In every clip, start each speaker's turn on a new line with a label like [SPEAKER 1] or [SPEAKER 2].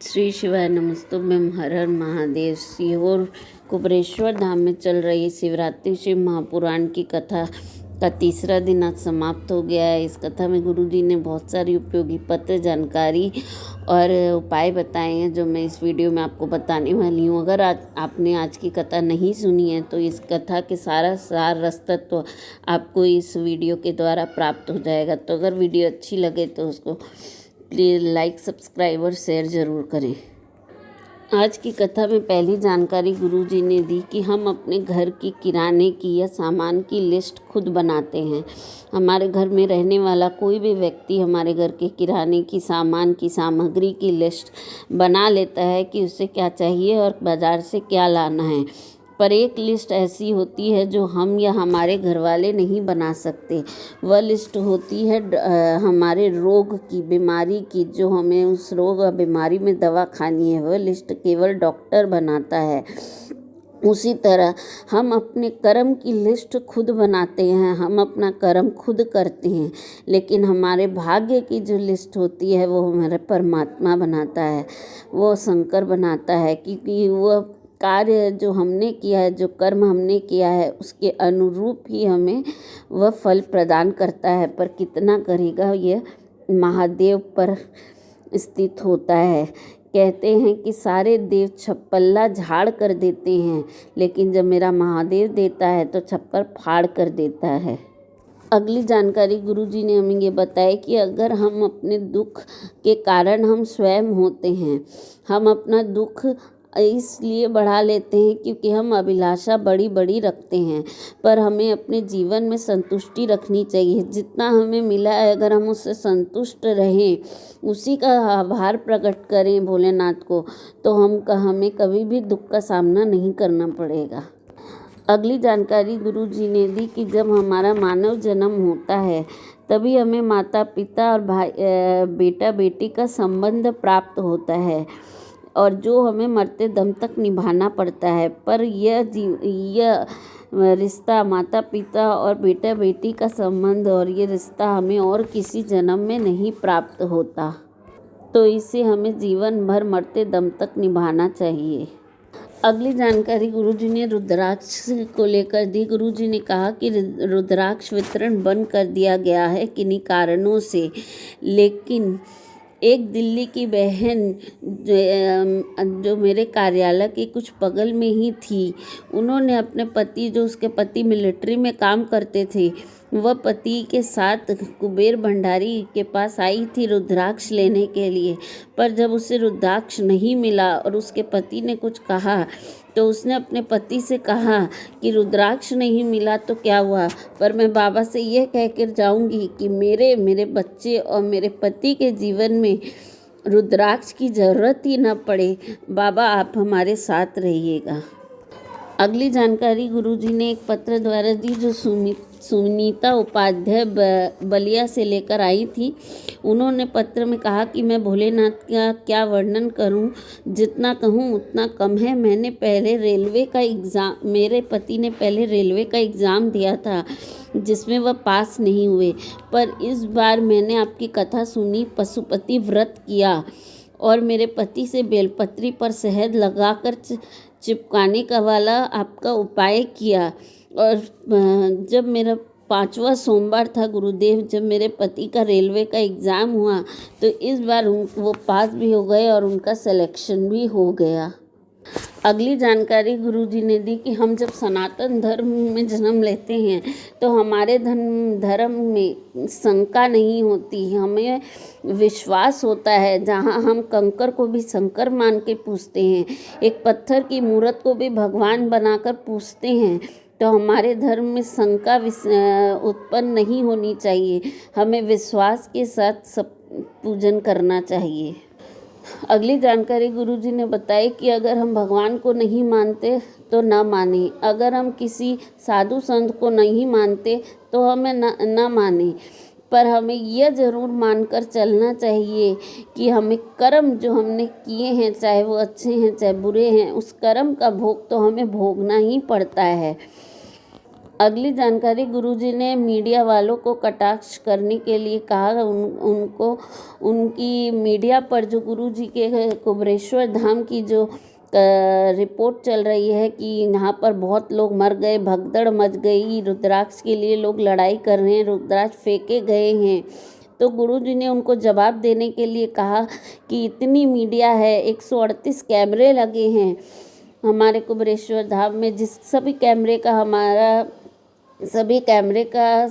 [SPEAKER 1] श्री शिवाय नमस्तुभ्यं। हर हर महादेव। सीहोर कुबेरेश्वर धाम में चल रही शिवरात्रि शिव महापुराण की कथा का तीसरा दिन आज समाप्त हो गया है। इस कथा में गुरुजी ने बहुत सारी उपयोगी पत्र, जानकारी और उपाय बताए हैं जो मैं इस वीडियो में आपको बताने वाली हूँ। अगर आपने आज की कथा नहीं सुनी है तो इस कथा के सारा सार रस तत्व आपको इस वीडियो के द्वारा प्राप्त हो जाएगा। तो अगर वीडियो अच्छी लगे तो उसको प्लीज़ लाइक, सब्सक्राइब और शेयर ज़रूर करें। आज की कथा में पहली जानकारी गुरुजी ने दी कि हम अपने घर की किराने की या सामान की लिस्ट खुद बनाते हैं। हमारे घर में रहने वाला कोई भी व्यक्ति हमारे घर के किराने की सामान की सामग्री की लिस्ट बना लेता है कि उसे क्या चाहिए और बाज़ार से क्या लाना है। पर एक लिस्ट ऐसी होती है जो हम या हमारे घर वाले नहीं बना सकते। वह लिस्ट होती है हमारे रोग की, बीमारी की, जो हमें उस रोग और बीमारी में दवा खानी है। वह लिस्ट केवल डॉक्टर बनाता है। उसी तरह हम अपने कर्म की लिस्ट खुद बनाते हैं, हम अपना कर्म खुद करते हैं, लेकिन हमारे भाग्य की जो लिस्ट होती है वो हमारे परमात्मा बनाता है, वो शंकर बनाता है। क्योंकि वह कार्य जो हमने किया है, जो कर्म हमने किया है, उसके अनुरूप ही हमें वह फल प्रदान करता है। पर कितना करेगा यह महादेव पर स्थित होता है। कहते हैं कि सारे देव छप्पल्ला झाड़ कर देते हैं, लेकिन जब मेरा महादेव देता है तो छप्पर फाड़ कर देता है। अगली जानकारी गुरुजी ने हमें ये बताया कि अगर हम अपने दुख के कारण हम स्वयं होते हैं, हम अपना दुख इसलिए बढ़ा लेते हैं क्योंकि हम अभिलाषा बड़ी बड़ी रखते हैं। पर हमें अपने जीवन में संतुष्टि रखनी चाहिए। जितना हमें मिला है अगर हम उससे संतुष्ट रहें, उसी का आभार प्रकट करें भोलेनाथ को, तो हमें कभी भी दुख का सामना नहीं करना पड़ेगा। अगली जानकारी गुरुजी ने दी कि जब हमारा मानव जन्म होता है तभी हमें माता पिता और भाई बेटा बेटी का संबंध प्राप्त होता है और जो हमें मरते दम तक निभाना पड़ता है। पर यह रिश्ता, माता पिता और बेटा बेटी का संबंध और ये रिश्ता हमें और किसी जन्म में नहीं प्राप्त होता, तो इसे हमें जीवन भर मरते दम तक निभाना चाहिए। अगली जानकारी गुरुजी ने रुद्राक्ष को लेकर दी। गुरुजी ने कहा कि रुद्राक्ष वितरण बंद कर दिया गया है किन्हीं कारणों से, लेकिन एक दिल्ली की बहन जो मेरे कार्यालय के कुछ बगल में ही थी, उन्होंने अपने पति, जो उसके पति मिलिट्री में काम करते थे, वह पति के साथ कुबेर भंडारी के पास आई थी रुद्राक्ष लेने के लिए। पर जब उसे रुद्राक्ष नहीं मिला और उसके पति ने कुछ कहा तो उसने अपने पति से कहा कि रुद्राक्ष नहीं मिला तो क्या हुआ, पर मैं बाबा से यह कह कर जाऊंगी कि मेरे बच्चे और मेरे पति के जीवन में रुद्राक्ष की ज़रूरत ही न पड़े। बाबा आप हमारे साथ रहिएगा। अगली जानकारी गुरुजी ने एक पत्र द्वारा दी जो सुनीता उपाध्याय बलिया से लेकर आई थी। उन्होंने पत्र में कहा कि मैं भोलेनाथ का क्या वर्णन करूं, जितना कहूं उतना कम है। मेरे पति ने पहले रेलवे का एग्ज़ाम दिया था जिसमें वह पास नहीं हुए, पर इस बार मैंने आपकी कथा सुनी, पशुपति व्रत किया और मेरे पति से बेलपत्री पर शहद लगाकर चिपकाने का वाला आपका उपाय किया। और जब मेरा 5वां सोमवार था गुरुदेव, जब मेरे पति का रेलवे का एग्ज़ाम हुआ तो इस बार वो पास भी हो गए और उनका सिलेक्शन भी हो गया। अगली जानकारी गुरुजी ने दी कि हम जब सनातन धर्म में जन्म लेते हैं तो हमारे धर्म में शंका नहीं होती, हमें विश्वास होता है। जहाँ हम कंकर को भी शंकर मान के पूजते हैं, एक पत्थर की मूर्त को भी भगवान बनाकर पूजते हैं, तो हमारे धर्म में शंका उत्पन्न नहीं होनी चाहिए। हमें विश्वास के साथ सब पूजन करना चाहिए। अगली जानकारी गुरुजी ने बताई कि अगर हम भगवान को नहीं मानते तो न माने, अगर हम किसी साधु संत को नहीं मानते तो हमें न माने, पर हमें यह ज़रूर मानकर चलना चाहिए कि हमें कर्म जो हमने किए हैं, चाहे वो अच्छे हैं चाहे बुरे हैं, उस कर्म का भोग तो हमें भोगना ही पड़ता है। अगली जानकारी, गुरुजी ने मीडिया वालों को कटाक्ष करने के लिए कहा। उनको उनकी मीडिया पर जो गुरुजी के कुबेरेश्वर धाम की जो रिपोर्ट चल रही है कि यहाँ पर बहुत लोग मर गए, भगदड़ मच गई, रुद्राक्ष के लिए लोग लड़ाई कर रहे हैं, रुद्राक्ष फेंके गए हैं, तो गुरुजी ने उनको जवाब देने के लिए कहा कि इतनी मीडिया है, 138 कैमरे लगे हैं हमारे कुबेरेश्वर धाम में, जिस सभी कैमरे का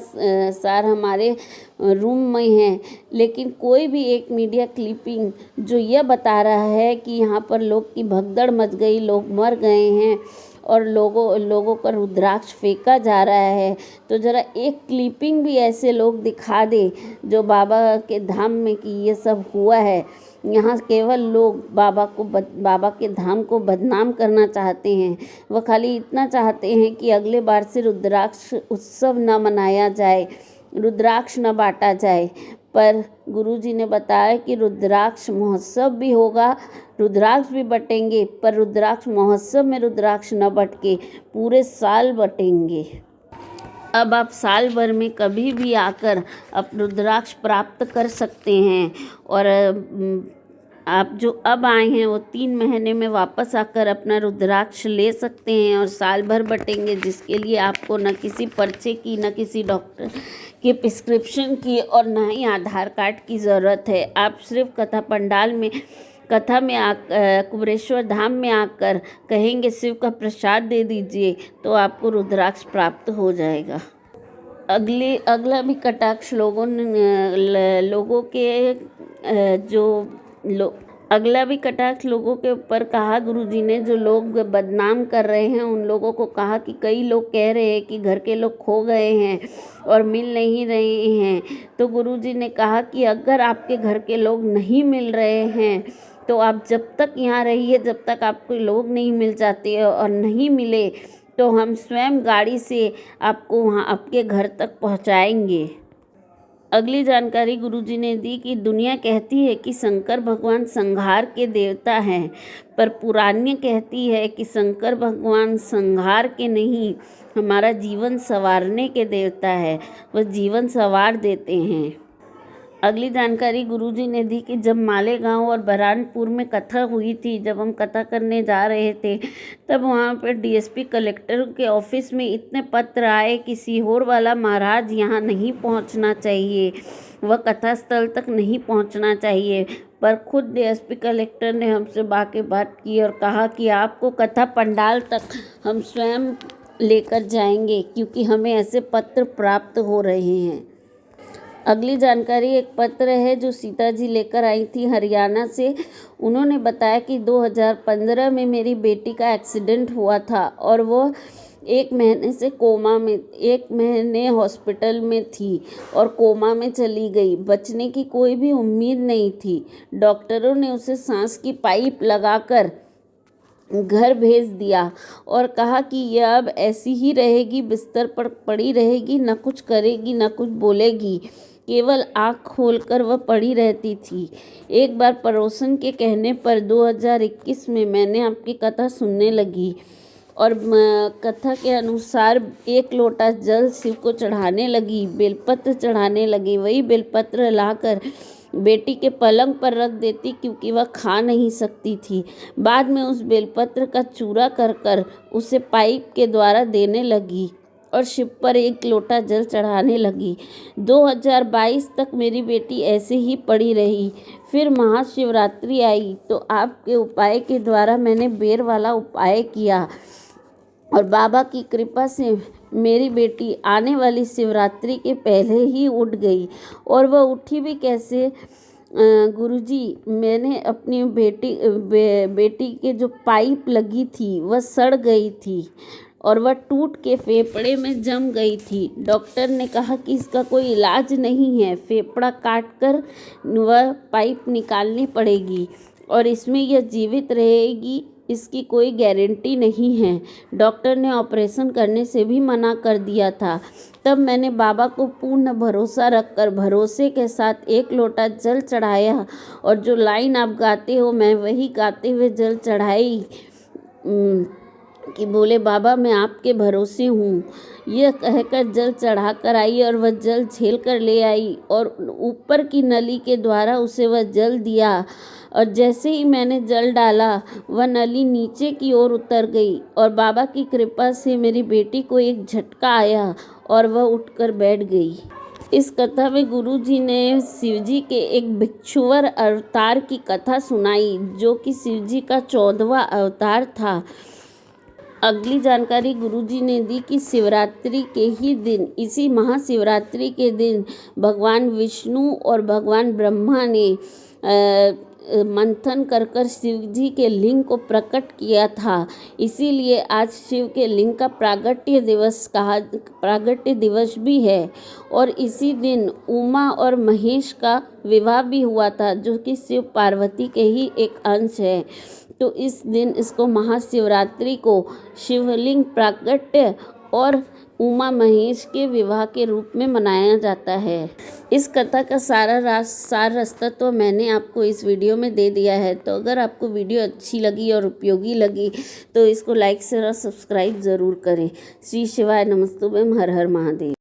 [SPEAKER 1] सार हमारे रूम में है, लेकिन कोई भी एक मीडिया क्लिपिंग जो यह बता रहा है कि यहाँ पर लोग की भगदड़ मच गई, लोग मर गए हैं और लोगों पर रुद्राक्ष फेंका जा रहा है, तो ज़रा एक क्लिपिंग भी ऐसे लोग दिखा दे जो बाबा के धाम में कि ये सब हुआ है। यहाँ केवल लोग बाबा के धाम को बदनाम करना चाहते हैं। वह खाली इतना चाहते हैं कि अगले बार से रुद्राक्ष उत्सव न मनाया जाए, रुद्राक्ष न बांटा जाए। पर गुरुजी ने बताया कि रुद्राक्ष महोत्सव भी होगा, रुद्राक्ष भी बटेंगे, पर रुद्राक्ष महोत्सव में रुद्राक्ष न बटके पूरे साल बटेंगे। अब आप साल भर में कभी भी आकर आप रुद्राक्ष प्राप्त कर सकते हैं और आप जो अब आए हैं वो 3 महीने में वापस आकर अपना रुद्राक्ष ले सकते हैं और साल भर बटेंगे, जिसके लिए आपको न किसी पर्चे की, न किसी डॉक्टर के प्रिस्क्रिप्शन की और न ही आधार कार्ड की ज़रूरत है। आप सिर्फ कथा में कुबेरेश्वर धाम में आकर कहेंगे शिव का प्रसाद दे दीजिए, तो आपको रुद्राक्ष प्राप्त हो जाएगा। अगला भी कटाक्ष लोगों के ऊपर कहा गुरुजी ने, जो लोग बदनाम कर रहे हैं उन लोगों को कहा कि कई लोग कह रहे हैं कि घर के लोग खो गए हैं और मिल नहीं रहे हैं। तो गुरुजी ने कहा कि अगर आपके घर के लोग नहीं मिल रहे हैं तो आप जब तक यहाँ रहिए, जब तक आपको लोग नहीं मिल जाते और नहीं मिले तो हम स्वयं गाड़ी से आपको वहाँ आपके घर तक पहुँचाएंगे। अगली जानकारी गुरुजी ने दी कि दुनिया कहती है कि शंकर भगवान संहार के देवता हैं, पर पुराण कहती है कि शंकर भगवान संहार के नहीं, हमारा जीवन संवारने के देवता है, वह जीवन संवार देते हैं। अगली जानकारी गुरुजी ने दी कि जब मालेगांव और बरहानपुर में कथा हुई थी, जब हम कथा करने जा रहे थे, तब वहाँ पर डीएसपी कलेक्टर के ऑफिस में इतने पत्र आए कि सीहोर वाला महाराज यहाँ नहीं पहुँचना चाहिए, वह कथा स्थल तक नहीं पहुँचना चाहिए। पर खुद डीएसपी कलेक्टर ने हमसे बात की और कहा कि आपको कथा पंडाल तक हम स्वयं लेकर जाएंगे, क्योंकि हमें ऐसे पत्र प्राप्त हो रहे हैं। अगली जानकारी एक पत्र है जो सीता जी लेकर आई थी हरियाणा से। उन्होंने बताया कि 2015 में मेरी बेटी का एक्सीडेंट हुआ था और वो 1 महीने से 1 महीने हॉस्पिटल में थी और कोमा में चली गई। बचने की कोई भी उम्मीद नहीं थी। डॉक्टरों ने उसे सांस की पाइप लगाकर घर भेज दिया और कहा कि यह अब ऐसी ही रहेगी, बिस्तर पर पड़ी रहेगी, न कुछ करेगी न कुछ बोलेगी, केवल आँख खोलकर वह पड़ी रहती थी। एक बार पड़ोसन के कहने पर 2021 में मैंने आपकी कथा सुनने लगी और कथा के अनुसार 1 लोटा जल शिव को चढ़ाने लगी, बेलपत्र चढ़ाने लगी। वही बेलपत्र लाकर बेटी के पलंग पर रख देती, क्योंकि वह खा नहीं सकती थी। बाद में उस बेलपत्र का चूरा कर उसे पाइप के द्वारा देने लगी और शिव पर 1 लोटा जल चढ़ाने लगी। 2022 तक मेरी बेटी ऐसे ही पड़ी रही। फिर महाशिवरात्रि आई तो आपके उपाय के द्वारा मैंने बेर वाला उपाय किया और बाबा की कृपा से मेरी बेटी आने वाली शिवरात्रि के पहले ही उठ गई। और वह उठी भी कैसे गुरुजी, मैंने अपनी बेटी के जो पाइप लगी थी वह सड़ गई थी और वह टूट के फेफड़े में जम गई थी। डॉक्टर ने कहा कि इसका कोई इलाज नहीं है, फेफड़ा काट कर वह पाइप निकालनी पड़ेगी और इसमें यह जीवित रहेगी, इसकी कोई गारंटी नहीं है। डॉक्टर ने ऑपरेशन करने से भी मना कर दिया था। तब मैंने बाबा को पूर्ण भरोसा रखकर भरोसे के साथ 1 लोटा जल चढ़ाया और जो लाइन आप गाते हो मैं वही गाते हुए जल चढ़ाई। कि बोले बाबा मैं आपके भरोसे हूँ। यह कहकर जल चढ़ा कर आई और वह जल झेल कर ले आई और ऊपर की नली के द्वारा उसे वह जल दिया। और जैसे ही मैंने जल डाला वह नली नीचे की ओर उतर गई और बाबा की कृपा से मेरी बेटी को एक झटका आया और वह उठकर बैठ गई। इस कथा में गुरुजी ने शिवजी के एक भिक्षुवर अवतार की कथा सुनाई, जो कि शिवजी का 14वां अवतार था। अगली जानकारी गुरुजी ने दी कि शिवरात्रि के ही दिन, इसी महाशिवरात्रि के दिन भगवान विष्णु और भगवान ब्रह्मा ने मंथन कर कर शिव जी के लिंग को प्रकट किया था। इसीलिए आज शिव के लिंग का प्रागट्य दिवस भी है। और इसी दिन उमा और महेश का विवाह भी हुआ था, जो कि शिव पार्वती के ही एक अंश है। तो इस दिन इसको महाशिवरात्रि को शिवलिंग प्रागट्य और उमा महेश के विवाह के रूप में मनाया जाता है। इस कथा का सार रास्ता तो मैंने आपको इस वीडियो में दे दिया है। तो अगर आपको वीडियो अच्छी लगी और उपयोगी लगी तो इसको लाइक शेयर और सब्सक्राइब ज़रूर करें। श्री शिवाय नमस्तुभ्यम। हर हर महादेव।